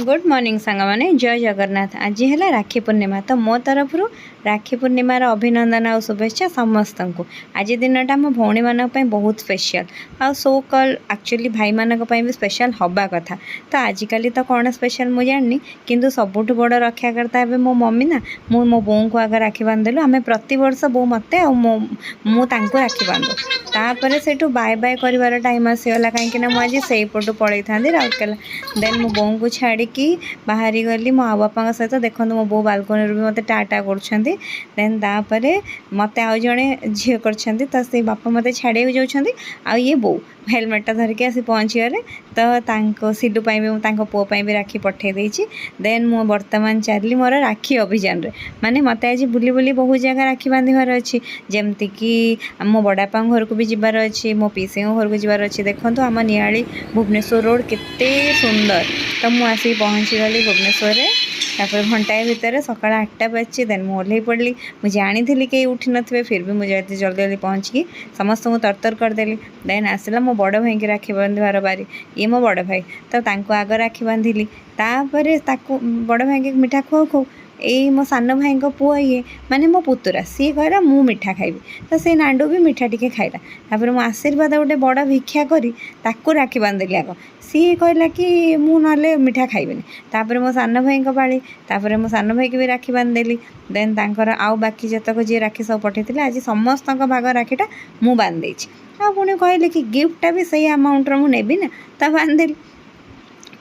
Good morning सांग मैंने जय जगन्नाथ। आज है राखी पूर्णिमा तो मो तरफ राखी पूर्णिमार अभिनंदन और शुभेच्छा समस्त को। आज दिनटा मो भौणी मान बहुत स्पेशल आ सो कल एक्चुअली भाई मान भी स्पेशल हवा कथा। तो आजिकल तो कौन स्पेशल मुझे जानी किंतु सबुठ बड़ रक्षाकर्ता है मो मम्मी ना। मो बो को आगे राखी बांधेलु आम प्रति वर्ष बो मत मु राखी बांधु तापर से बाय बाय कर टाइम आसीगला कहीं मुझे से पटू पलि था राउरकेला। देन मो बो को छाड़ी बाहरी गली मो बापा सहित देखो मो बो बालकोनी भी मत टाटा कर। देन तापर मत आउ जड़े झील कर बापा मत छाड़े जाऊँच आ ये बो हेलमेटा धरिकी आसी पहुँची गले। तो सिलू भी पुओ भी राखी पठे देछि। देन मु बर्तमान चली मोर राखी अभियान रे माने मत आज बुली बुली बहुत जगह राखी बांधार अच्छी जमती कि मो बड़ापा घर को भी जबार अच्छी मो पीसी घर को जबार अच्छी। देखो आम नियाली भुवनेश्वर रोड केते सुंदर। तो मुझे आसिक पहुँची गली भुवनेश्वर तापर घंटाए भितर सकाल 8टा बजे। देन मुझे ओह्ल पड़ी मुझे जानी कहीं उठी न फिर भी मुझे जल्दी जल्दी पहुँची समस्त तरतर करदेली। देन आसला मो बड़ भाई की राखी बांधार बारी ये मो बड़ भाई तो आग राखी बांधिली। तापर बड़ भाई के मिठा खुआ खुआ यही मो सान भाई पुओ ये माने मो पुतुरा सी कहला मु मिठा खाइबी तो से नांडू भी मिठा टिके खाइला। तापर मो आशीर्वाद गोटे बड़ भिक्षा करी ताकू राखी बांधिली आग सी कहला कि मु ना मिठा खाइबिनी। तापर मो सान भाई पाली तापर मो सान भाई की भी राखी बांधदेली। देन तांकर आउ बाकी जतक जी राखी सब पठे आज समस्त भाग राखीटा मु बांधे आ पुणी कहले कि गिफ्टटा भी सही अमाउंटर मु नेबी ना तो बांधदेली।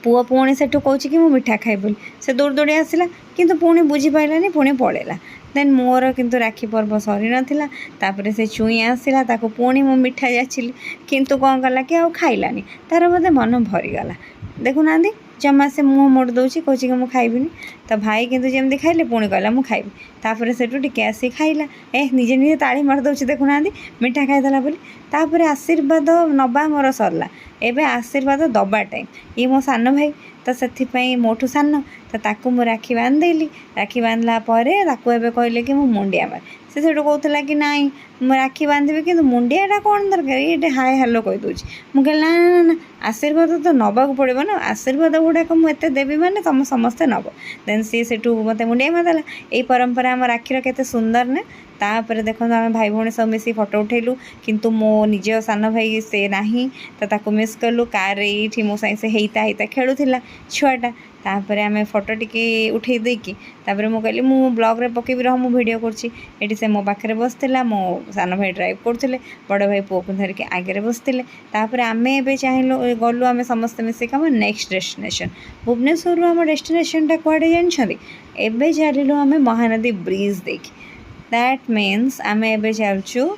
पुओ पुणी से कहूँ कि मु मिठा खाइबी से दौड़ दौड़ी आसला किंतु पुणी बुझी पाइलानी पुणी पड़ेला। देन मोर किंतु राखी पर्व सरी नाला तापर से चुई आसला ताको पुणी मु मिठा जाचिली किंतु कौन कला कि आउ खाइलानी तार मते मन भरीगला। देखुना जमा से मुँह मोड़ दूसरी कौच कि मुझे खाइबिनी तो भाई किंतु जमी खाइले पुणी कहला मुझे खाइबी तापर से टिके आसी खाइला निजे निजे ताड़ी मार दूसरी देखुना मिठा खाईदेला बोली। तापर आशीर्वाद नबा मोर सरला एबे आशीर्वाद दबा टाइम ये मो सान भाई तो से मोठू सान तो ताकू मु राखी बांधेली। राखी बांधला कहले कि मु मुंडिया मार से कहला कि नाई मु राखी बांधि कि मुंडियाटा कौन दरकार ये हाय हेलो कहीदे मुझे ना ना ना आशीर्वाद तो नवाक पड़ो ना आशीर्वाद गुड़ाक मुझे देवी मैंने तुम समस्ते नब। देन सी से मत मुंडिया मारदेला यही परंपरा आम राखीर केते सुंदर ना। तापर देखो आम भाई भौणी सब मिसी फोटो उठेलु किंतु मो निज सान भाई से नाही तो ताको मिस कलु कार ये मो साई से हेता हेता खेलुला छुआटा। तापर आम फोटो टिके उठे देकी तापर मु कहली मु ब्लॉग रे पकेबी रह मु वीडियो करछि एटी से मो पाखरे बसतिला मो सान भाई ड्राइव करथिले बड़ भाई पुओ को धरिके आगे बसतिले। तापर आमे एबे चाहिलो गलु आमे समस्त मिसिक आम नेक्स्ट डेस्टिनेशन भुवनेश्वर आम डेस्टिनेशनटा कुआडे जानछथि एबे चलिलु आमे महानदी ब्रिज देखि दैट मीन्स आम एबे चलचु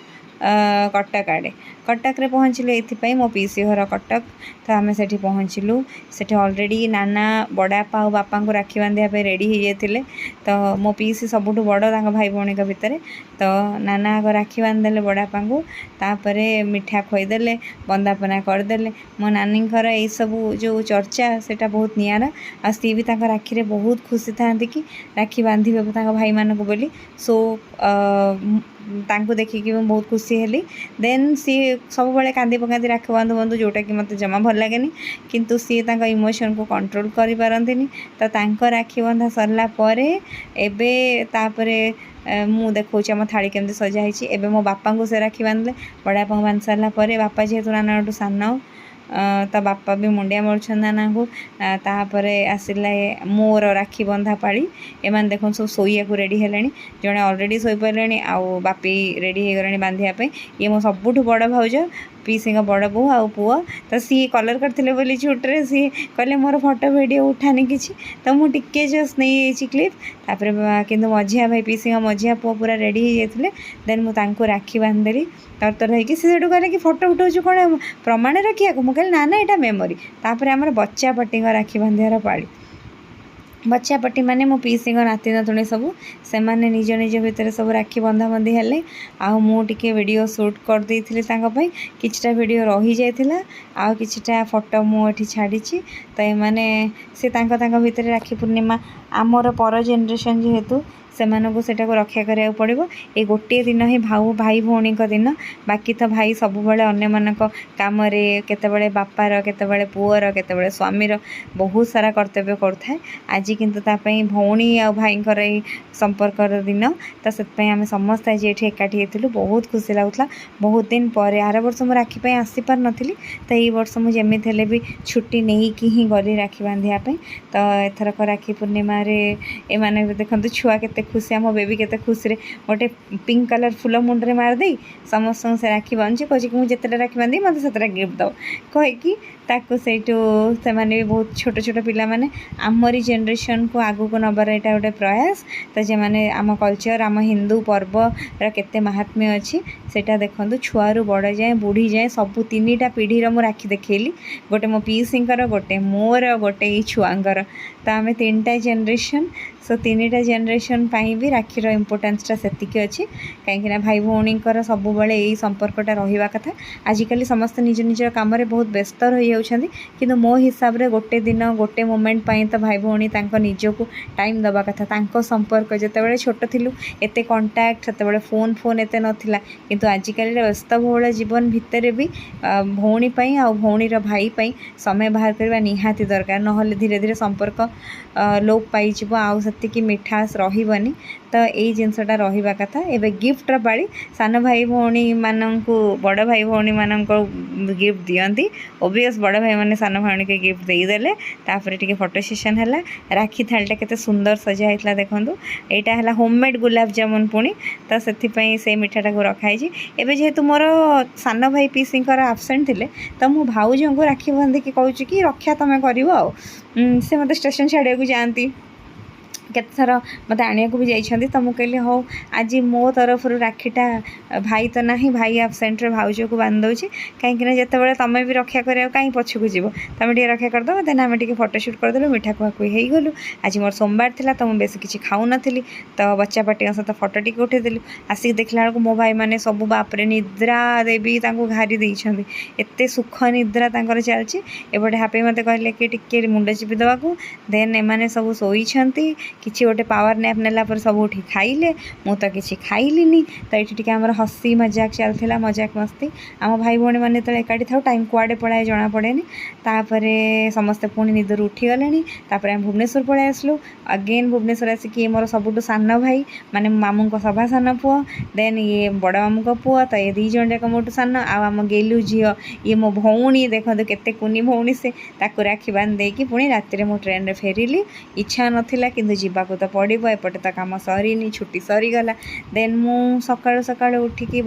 कटक आड़े। कटक रे पहुँचले ये मो पीसी घर कटक तो आम से पहुँचलु से अलरेडी नाना बड़ापा और बापा को राखी बांधे रेडी हो जाते। तो मो पीसी सबुठ बड़ भाई भौणी भितर तो नाना आग राखी बांधदेले बड़ापा को तापर मिठा खुईदे बंदापना करदे। मो नानी यही सब जो चर्चा सेटा बहुत नियारा आ सी भी राखी रे बहुत खुशी था कि राखी बांधे भाई मान को बोली। सो तांको देखिकी मैं बहुत खुशी हेली। देन सी सब बड़े कांदी पकाती राखी बांधु बांधु जोटा कि मत जमा भल लगे किंतु सी इमोशन को कंट्रोल करि पारंतिनी। तो तांको राखी बांधा सरला परे एबे तापरे मु देखौछि आम थाली केमती सजाई एबे मो बापा को से राखी बांधले बड़ापा बांध सारा पर बापा जेहेतु नानाठू सान तो बापा भी मुंडिया मारुछन नाना को। तापर आसला मोर राखी बंधा पाड़ी एमान देखो सब सोया को रेडी हेलानी जड़े अलरेडी सोई पारे आउ बापी रेडी हो गले बांधापी ये मो सबुठ बड़ भाउज पीसी बड़ बो आ पुओ तो सी कलर करते बोली छुट्रे सी कहले मोर फोटो वीडियो उठानी किसी तो मुझे टिके जस्ट नहीं क्लिप तापर किंतु मझिया भाई पीसी मझिया पुओ पूरा रेडी हो जाते। देन मुझे राखी बांधदेली तरतर होगी सी कहले कि फोटो उठाऊ कौन प्रमाण रखा मुझे ना ना यहाँ मेमोरी। तापर आमर बच्चा पट्टी राखी बांधार पाड़ी बच्चा पट्टी माने मो पीसी नाती नातुणी सब से माने निज निज भितर सब राखी बंधा बंधी हेले आउ मु टिके वीडियो शूट कर देइथिले किछटा वीडियो रही जाइथिला आउ किछटा फोटो मु एठी छाड़ी तो ये माने से भितर राखी पूर्णिमा आमर पर जेनरेशन जेहेतु ସେମାନଙ୍କୁ ସେଟାକୁ ରକ୍ଷା କରିବାକୁ ପଡ଼ିବ। ଏ ଗୋଟିଏ ଦିନ ହିଁ ଭାଇ ଭଉଣୀଙ୍କ ଦିନ। ବାକି ତ ଭାଇ ସବୁବେଳେ ଅନ୍ୟମାନଙ୍କ କାମରେ, କେତେବେଳେ ବାପାର, କେତେବେଳେ ପୁଅର, କେତେବେଳେ ସ୍ୱାମୀର ବହୁତ ସାରା କର୍ତ୍ତବ୍ୟ କରୁଥାଏ। ଆଜି କିନ୍ତୁ ତା ପାଇଁ ଭଉଣୀ ଆଉ ଭାଇଙ୍କର ଏଇ ସମ୍ପର୍କର ଦିନ। ତ ସେଥିପାଇଁ ଆମେ ସମସ୍ତେ ଆଜି ଏଠି ଏକାଠି ହେଇଥିଲୁ। ବହୁତ ଖୁସି ଲାଗୁଥିଲା। ବହୁତ ଦିନ ପରେ, ଆର ବର୍ଷ ମୁଁ ରାକ୍ଷୀ ପାଇଁ ଆସିପାରିନଥିଲି, ତ ଏଇ ବର୍ଷ ମୁଁ ଯେମିତି ହେଲେ ବି ଛୁଟି ନେଇକି ହିଁ ଗଲି ରାକ୍ଷୀ ବାନ୍ଧିବା ପାଇଁ। ତ ଏଥରକ ରାକ୍ଷୀ ପୂର୍ଣ୍ଣିମାରେ ଏମାନେ ଦେଖନ୍ତୁ ଛୁଆ କେତେ ଖୁସି, ଆମ ବେବି କେତେ ଖୁସିରେ ଗୋଟେ ପିଙ୍କ କଲର୍ ଫୁଲ ମୁଣ୍ଡରେ ମାରିଦେଇ ସମସ୍ତଙ୍କୁ ସେ ରାକ୍ଷୀ ବାନ୍ଧୁଛି, କହୁଛି କି ମୁଁ ଯେତେଟା ରାକ୍ଷୀ ବାନ୍ଧିବି ମୋତେ ସେତେଟା ଗିଫ୍ଟ ଦେବ କହିକି ତାକୁ ସେଇଠୁ ସେମାନେ ବି ବହୁତ ଛୋଟ ଛୋଟ ପିଲାମାନେ ଆମରି ଜେନେରେସନ୍କୁ ଆଗକୁ ନେବାର ଏଇଟା ଗୋଟେ ପ୍ରୟାସ। ତ ସେମାନେ ଆମ କଲଚର୍, ଆମ ହିନ୍ଦୁ ପର୍ବର କେତେ ମାହାତ୍ମ୍ୟ ଅଛି ସେଇଟା ଦେଖନ୍ତୁ। ଛୁଆରୁ ବଡ଼ ଯାଏଁ, ବୁଢ଼ୀ ଯାଏଁ ସବୁ 3ଟା ପିଢ଼ିର ମୁଁ ରାକ୍ଷୀ ଦେଖେଇଲି। ଗୋଟେ ମୋ ପିଇସିଙ୍କର, ଗୋଟେ ମୋର, ଗୋଟେ ଏଇ ଛୁଆଙ୍କର। ତ ଆମେ 3ଟା ଜେନେରେସନ୍। ସୋ 3ଟା ଜେନେରେସନ୍ ପାଇଁ ବି ରାକ୍ଷୀର ଇମ୍ପୋର୍ଟାନ୍ସଟା ସେତିକି ଅଛି। କାହିଁକିନା ଭାଇ ଭଉଣୀଙ୍କର ସବୁବେଳେ ଏଇ ସମ୍ପର୍କଟା ରହିବା କଥା। ଆଜିକାଲି ସମସ୍ତେ ନିଜ ନିଜ କାମରେ ବହୁତ ବ୍ୟସ୍ତ ରହିଯାଉଛନ୍ତି, କିନ୍ତୁ ମୋ ହିସାବରେ ଗୋଟେ ଦିନ, ଗୋଟେ ମୋମେଣ୍ଟ ପାଇଁ ତ ଭାଇ ଭଉଣୀ ତାଙ୍କ ନିଜକୁ ଟାଇମ୍ ଦେବା କଥା। ତାଙ୍କ ସମ୍ପର୍କ, ଯେତେବେଳେ ଛୋଟ ଥିଲୁ ଏତେ କଣ୍ଟାକ୍ଟ, ସେତେବେଳେ ଫୋନ୍ ଏତେ ନଥିଲା, କିନ୍ତୁ ଆଜିକାଲିର ବ୍ୟସ୍ତବହୁଳ ଜୀବନ ଭିତରେ ବି ଭଉଣୀ ପାଇଁ ଆଉ ଭଉଣୀର ଭାଇ ପାଇଁ ସମୟ ବାହାର କରିବା ନିହାତି ଦରକାର। ନହେଲେ ଧୀରେ ଧୀରେ ସମ୍ପର୍କ ଲୋପ ପାଇଯିବ, ଆଉ ସେତିକି ମିଠାସ୍ ରହିବନି। ତ ଏଇ ଜିନିଷଟା ରହିବା କଥା। ଏବେ ଗିଫ୍ଟର ପାଳି। ସାନ ଭାଇ ଭଉଣୀମାନଙ୍କୁ ବଡ଼ ଭାଇ ଭଉଣୀମାନଙ୍କୁ ଗିଫ୍ଟ ଦିଅନ୍ତି। ଓବିୟସ୍ ବଡ଼ ଭାଇମାନେ ସାନ ଭଉଣୀକି ଗିଫ୍ଟ ଦେଇଦେଲେ। ତାପରେ ଟିକେ ଫଟୋ ସେସନ୍ ହେଲା। ରାକ୍ଷୀ ଥାଳିଟା କେତେ ସୁନ୍ଦର ସଜା ହେଇଥିଲା ଦେଖନ୍ତୁ। ଏଇଟା ହେଲା ହୋମମେଡ଼୍ ଗୁଲାବଜାମୁନ ପୁଣି, ତ ସେଥିପାଇଁ ସେଇ ମିଠାଟାକୁ ରଖାହେଇଛି। ଏବେ ଯେହେତୁ ମୋର ସାନ ଭାଇ ପିଇସିଙ୍କର ଆବସେଣ୍ଟ ଥିଲେ, ତ ମୁଁ ଭାଉଜଙ୍କୁ ରାକ୍ଷୀ ବାନ୍ଧିକି କହୁଛି କି ରକ୍ଷା ତୁମେ କରିବ ଆଉ। ସେ ମୋତେ ଷ୍ଟେସନ୍ ଛାଡ଼ିବାକୁ ଯାଆନ୍ତି, କେତେଥର ମୋତେ ଆଣିବାକୁ ବି ଯାଇଛନ୍ତି। ତ ମୁଁ କହିଲି ହଉ ଆଜି ମୋ ତରଫରୁ ରାକ୍ଷୀଟା, ଭାଇ ତ ନାହିଁ, ଭାଇ ଆବସେଣ୍ଟରେ ଭାଉଜକୁ ବାନ୍ଧି ଦେଉଛି। କାହିଁକିନା ଯେତେବେଳେ ତୁମେ ବି ରକ୍ଷା କରିବାକୁ କାହିଁ ପଛକୁ ଯିବ, ତୁମେ ଟିକେ ରକ୍ଷା କରିଦେବ। ଦେନ୍ ଆମେ ଟିକେ ଫଟୋ ସୁଟ୍ କରିଦେଲୁ, ମିଠା ଖୁଆଖୁଇ ହେଇଗଲୁ। ଆଜି ମୋର ସୋମବାର ଥିଲା, ତ ମୁଁ ବେଶୀ କିଛି ଖାଉନଥିଲି, ତ ବଚ୍ଚା ପାଟିଙ୍କ ସହିତ ଫଟୋ ଟିକେ ଉଠେଇଦେଲୁ। ଆସିକି ଦେଖିଲା ବେଳକୁ ମୋ ଭାଇମାନେ ସବୁ ବାପରେ ନିଦ୍ରା ଦେବୀ ତାଙ୍କୁ ଘାରି ଦେଇଛନ୍ତି। ଏତେ ସୁଖ ନିଦ୍ରା ତାଙ୍କର ଚାଲିଛି। ଏପଟେ ହାପି ମୋତେ କହିଲେ କି ଟିକେ ମୁଣ୍ଡ ଚିପି ଦେବାକୁ। ଦେନ୍ ଏମାନେ ସବୁ ଶୋଇଛନ୍ତି। କିଛି ଗୋଟେ ପାୱାର ନ୍ୟାପ୍ ନେଲା ପରେ ସବୁ ଉଠି ଖାଇଲେ। ମୁଁ ତ କିଛି ଖାଇଲିନି। ତ ଏଇଠି ଟିକେ ଆମର ହସି ମଜାକ ଚାଲିଥିଲା, ମଜାକ ମସ୍ତି। ଆମ ଭାଇ ଭଉଣୀମାନେ ଯେତେବେଳେ ଏକାଠି ଥାଉ ଟାଇମ୍ କୁଆଡ଼େ ପଳାଏ ଜଣାପଡ଼େନି। ତାପରେ ସମସ୍ତେ ପୁଣି ନିଦରୁ ଉଠିଗଲେଣି। ତାପରେ ଆମେ ଭୁବନେଶ୍ୱର ପଳାଇ ଆସିଲୁ। ଅଗେନ୍ ଭୁବନେଶ୍ୱର ଆସିକି ଇଏ ମୋର ସବୁଠୁ ସାନ ଭାଇ, ମାନେ ମାମୁଁଙ୍କ ସଭା ସାନ ପୁଅ। ଦେନ୍ ଇଏ ବଡ଼ ମାମୁଁଙ୍କ ପୁଅ। ତ ଏ 2 ଜଣ ଯାକ ମୋଠୁ ସାନ। ଆଉ ଆମ ଗେଲୁ ଝିଅ, ଇଏ ମୋ ଭଉଣୀ, ଦେଖନ୍ତୁ କେତେ କୁନି ଭଉଣୀ ସେ। ତାକୁ ରାକ୍ଷୀ ବାନ୍ଧି ଦେଇକି ପୁଣି ରାତିରେ ମୁଁ ଟ୍ରେନ୍ରେ ଫେରିଲି। ଇଚ୍ଛା ନଥିଲା କିନ୍ତୁ ଯିବାକୁ ତ ପଡ଼ିବ। ଏପଟେ ତ କାମ ସରିନି, ଛୁଟି ସରିଗଲା। ଦେନ୍ ମୁଁ ସକାଳୁ ଉଠିକି